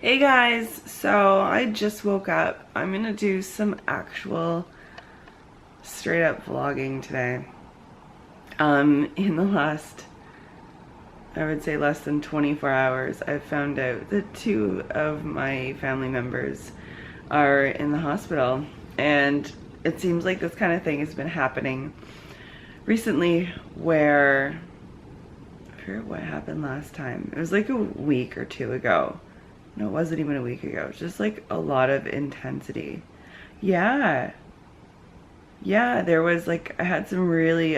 Hey guys, so I just woke up. I'm gonna do some actual straight up vlogging today. In the last, I would say less than 24 hours, I've found out that 2 of my family members are in the hospital, and it seems like this kind of thing has been happening recently where, I forget what happened last time. It was like a week or 2 ago. No, it wasn't even a week ago. It was just like a lot of intensity. Yeah, there was like, I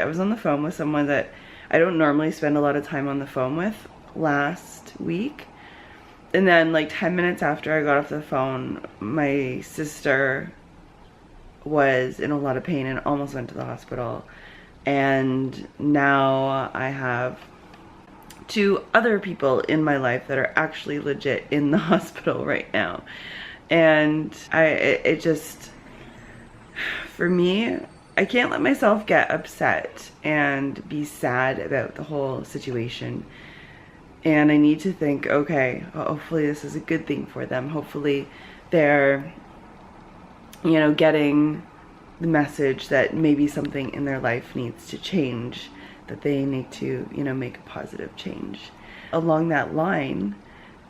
was on the phone with someone that I don't normally spend a lot of time on the phone with last week. And then like 10 minutes after I got off the phone, my sister was in a lot of pain and almost went to the hospital. And now I have 2 other people in my life that are actually legit in the hospital right now. And it just, for me, I can't let myself get upset and be sad about the whole situation. And I need to think, okay, hopefully this is a good thing for them. Hopefully they're, you know, getting the message that maybe something in their life needs to change, that they need to, you know, make a positive change. Along that line,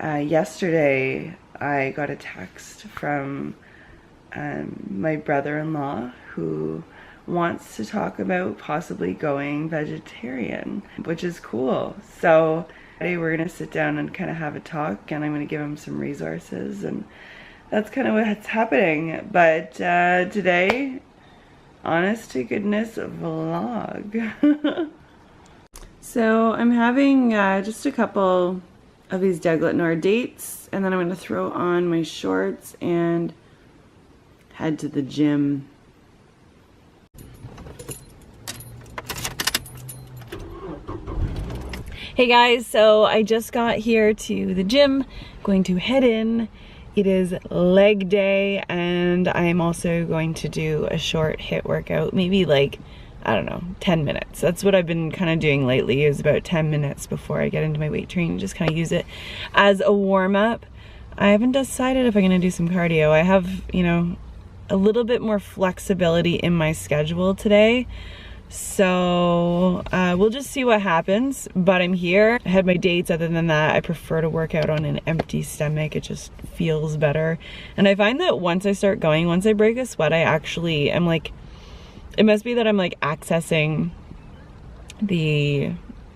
yesterday I got a text from my brother-in-law who wants to talk about possibly going vegetarian, which is cool. So today we're gonna sit down and kind of have a talk, and I'm gonna give him some resources, and that's kind of what's happening. But today, honest to goodness vlog. So I'm having just a couple of these Deglet Nord dates, and then I'm going to throw on my shorts and head to the gym. Hey guys, so I just got here to the gym, going to head in. It is leg day, and I'm also going to do a short HIIT workout, maybe like, I don't know, 10 minutes. That's what I've been kind of doing lately, is about 10 minutes before I get into my weight training, just kind of use it as a warm-up. I haven't decided if I'm gonna do some cardio. I have, you know, a little bit more flexibility in my schedule today. So we'll just see what happens, but I'm here. I had my dates. Other than that, I prefer to work out on an empty stomach. It just feels better. And I find that once I start going, once I break a sweat, I actually am like, it must be that I'm like accessing the,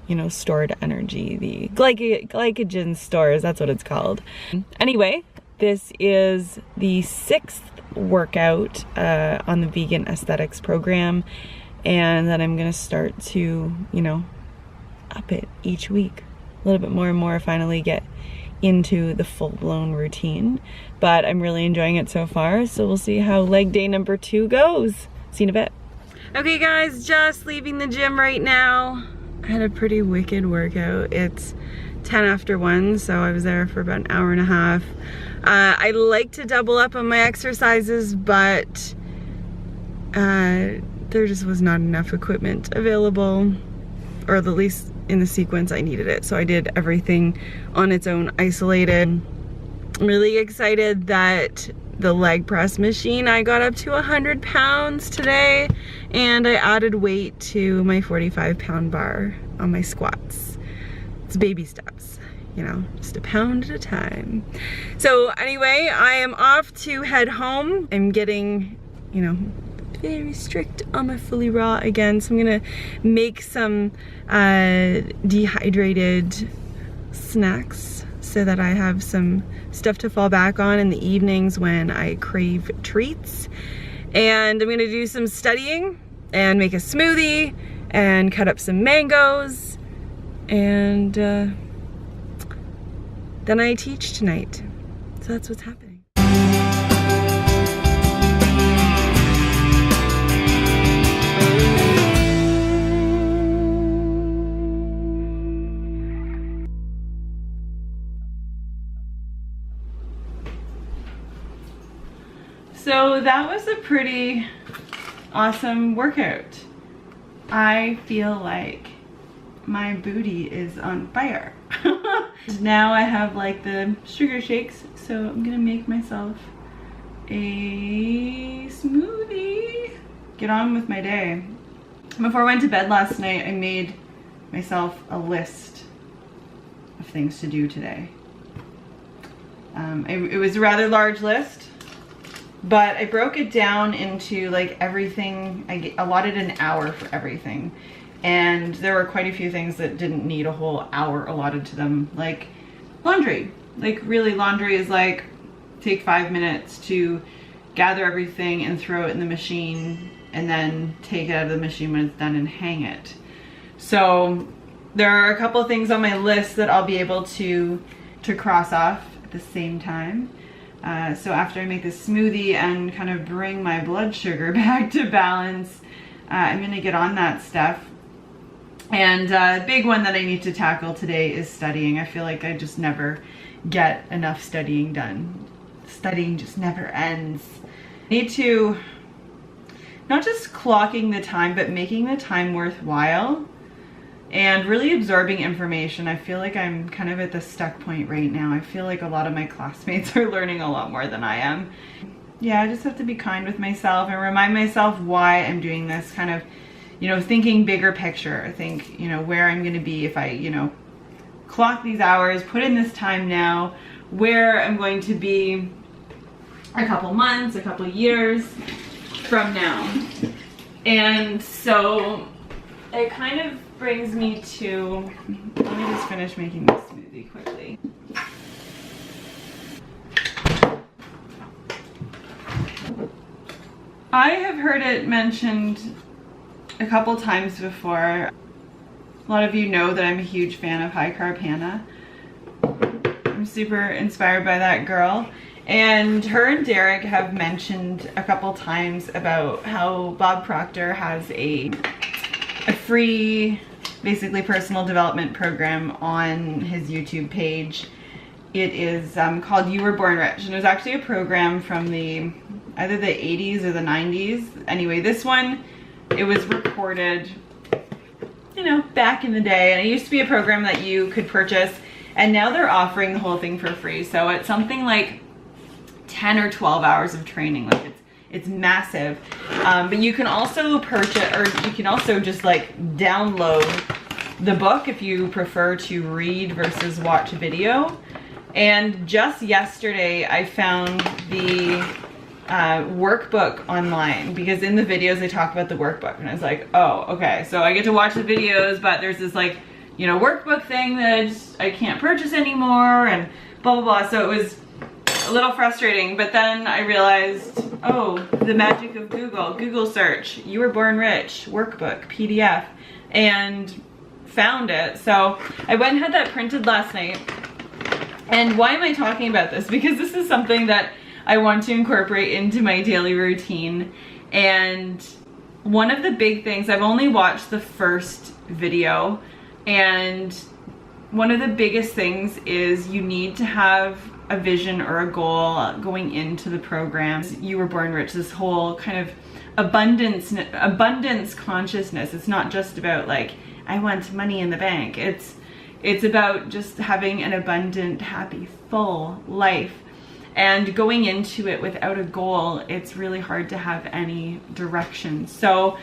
you know, stored energy, the glycogen stores, that's what it's called. Anyway, this is the 6th workout on the vegan aesthetics program, and then I'm gonna start to, you know, up it each week a little bit more and more, finally get into the full-blown routine. But I'm really enjoying it so far, so we'll see how leg day number 2 goes. See you in a bit. Okay guys, just leaving the gym right now. I had a pretty wicked workout. It's 10 after 1, so I was there for about an hour and a half. I like to double up on my exercises, but there just was not enough equipment available, or at least in the sequence I needed it. So I did everything on its own, isolated. I'm really excited that the leg press machine, I got up to 100 pounds today, and I added weight to my 45-pound bar on my squats. It's baby steps, you know, just a pound at a time. So anyway, I am off to head home. I'm getting, you know, very strict on my fully raw again, so I'm gonna make some dehydrated snacks so that I have some stuff to fall back on in the evenings when I crave treats. And I'm gonna do some studying and make a smoothie and cut up some mangoes, and then I teach tonight. So that's what's happening. So that was a pretty awesome workout. I feel like my booty is on fire. Now I have like the sugar shakes, so I'm gonna make myself a smoothie. Get on with my day. Before I went to bed last night, I made myself a list of things to do today. It was a rather large list, but I broke it down into like everything. I allotted an hour for everything. And there were quite a few things that didn't need a whole hour allotted to them, like laundry. Like really, laundry is like, take 5 minutes to gather everything and throw it in the machine, and then take it out of the machine when it's done and hang it. So there are a couple of things on my list that I'll be able to cross off at the same time. So after I make this smoothie and kind of bring my blood sugar back to balance, I'm gonna get on that stuff. And a big one that I need to tackle today is studying. I feel like I just never get enough studying done. Studying just never ends. I need to, not just clocking the time, but making the time worthwhile and really absorbing information. I feel like I'm kind of at the stuck point right now. I feel like a lot of my classmates are learning a lot more than I am. Yeah, I just have to be kind with myself and remind myself why I'm doing this, kind of, you know, thinking bigger picture. I think, you know, where I'm gonna be if I, you know, clock these hours, put in this time now, where I'm going to be a couple months, a couple years from now. And so it kind of brings me to, let me just finish making this smoothie quickly. I have heard it mentioned a couple times before. A lot of you know that I'm a huge fan of High Carb Hannah. I'm super inspired by that girl. And her and Derek have mentioned a couple times about how Bob Proctor has a free, basically personal development program on his YouTube page. It is called You Were Born Rich, and it was actually a program from the either the 80s or the 90s. Anyway, this one, it was recorded, you know, back in the day, and it used to be a program that you could purchase, and now they're offering the whole thing for free. So it's something like 10 or 12 hours of training. Like it's massive. But you can also purchase, or you can also just like download the book if you prefer to read versus watch a video. And just yesterday I found the workbook online, because in the videos they talk about the workbook, and I was like, oh, okay, so I get to watch the videos, but there's this like, you know, workbook thing that I can't purchase anymore, and blah blah blah. So it was a little frustrating, but then I realized, oh, the magic of Google search, You Were Born Rich workbook PDF, and found it. So I went and had that printed last night. And why am I talking about this? Because this is something that I want to incorporate into my daily routine. And one of the big things, I've only watched the first video, and one of the biggest things is you need to have a vision or a goal going into the program. You Were Born Rich, this whole kind of abundance consciousness. It's not just about like, I want money in the bank. It's about just having an abundant, happy, full life. And going into it without a goal, it's really hard to have any direction. So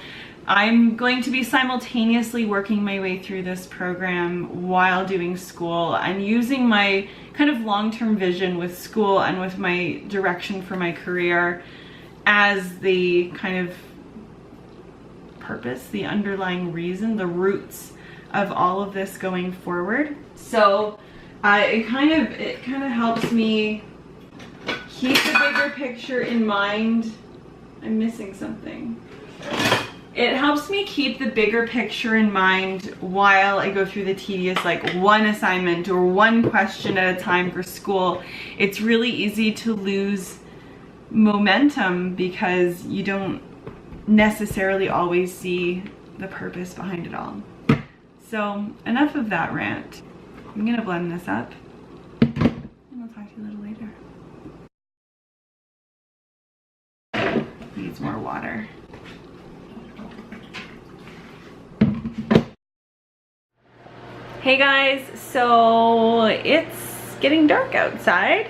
I'm going to be simultaneously working my way through this program while doing school, and using my kind of long-term vision with school and with my direction for my career as the kind of purpose, the underlying reason, the roots of all of this going forward. So it kind of helps me keep the bigger picture in mind. I'm missing something. It helps me keep the bigger picture in mind while I go through the tedious, like, one assignment or one question at a time for school. It's really easy to lose momentum because you don't necessarily always see the purpose behind it all. So enough of that rant. I'm gonna blend this up, and I'll talk to you a little later. Needs more water. Hey guys, so it's getting dark outside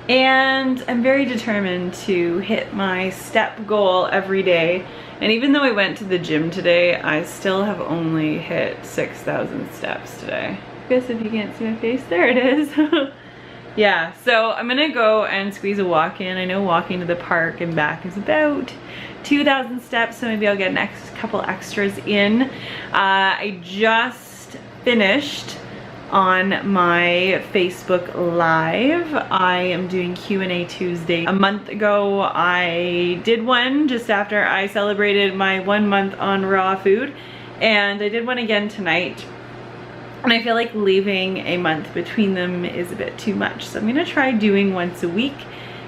and I'm very determined to hit my step goal every day. And even though I went to the gym today, I still have only hit 6,000 steps today. I guess if you can't see my face, there it is. Yeah, so I'm gonna go and squeeze a walk in. I know walking to the park and back is about 2,000 steps, so maybe I'll get a couple extras in. I just finished on my Facebook Live. I am doing Q&A Tuesday. A month ago, I did one just after I celebrated my 1 month on raw food, and I did one again tonight. And I feel like leaving a month between them is a bit too much. So I'm gonna try doing once a week.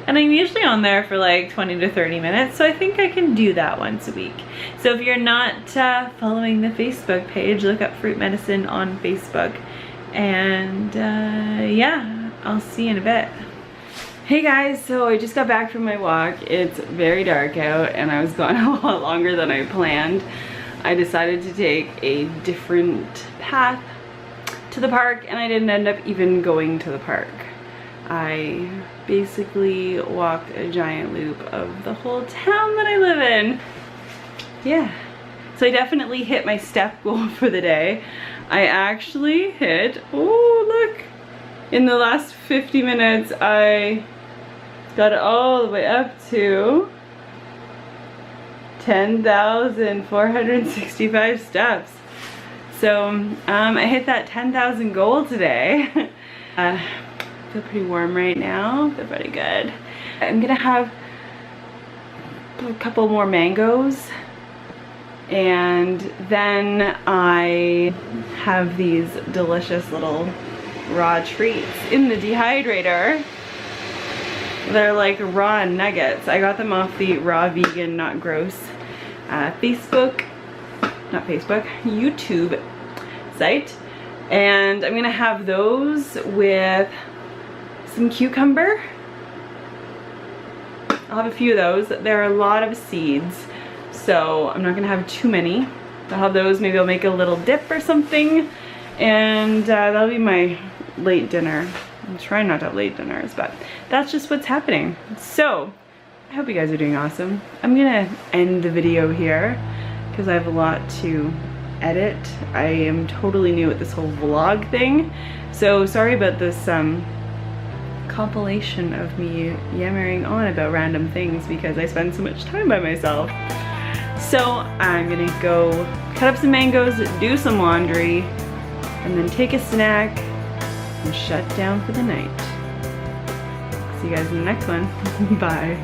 And I'm usually on there for like 20 to 30 minutes, so I think I can do that once a week. So if you're not following the Facebook page, look up Fruit Medicine on Facebook. And yeah, I'll see you in a bit. Hey guys, so I just got back from my walk. It's very dark out and I was gone a lot longer than I planned. I decided to take a different path to the park and I didn't end up even going to the park. I basically walked a giant loop of the whole town that I live in. Yeah, so I definitely hit my step goal for the day. I actually hit, oh look, in the last 50 minutes I got it all the way up to 10,465 steps. So I hit that 10,000 goal today. Feel pretty warm right now, feel pretty good. I'm gonna have a couple more mangoes and then I have these delicious little raw treats in the dehydrator. They're like raw nuggets. I got them off the Raw Vegan Not Gross YouTube site, and I'm gonna have those with some cucumber. I'll have a few of those. There are a lot of seeds, so I'm not gonna have too many. I'll have those, maybe I'll make a little dip or something, and that'll be my late dinner. I'm trying not to have late dinners, but that's just what's happening. So, I hope you guys are doing awesome. I'm gonna end the video here, because I have a lot to edit. I am totally new at this whole vlog thing, so sorry about this compilation of me yammering on about random things because I spend so much time by myself. So I'm gonna go cut up some mangoes, do some laundry, and then take a snack and shut down for the night. See you guys in the next one. Bye.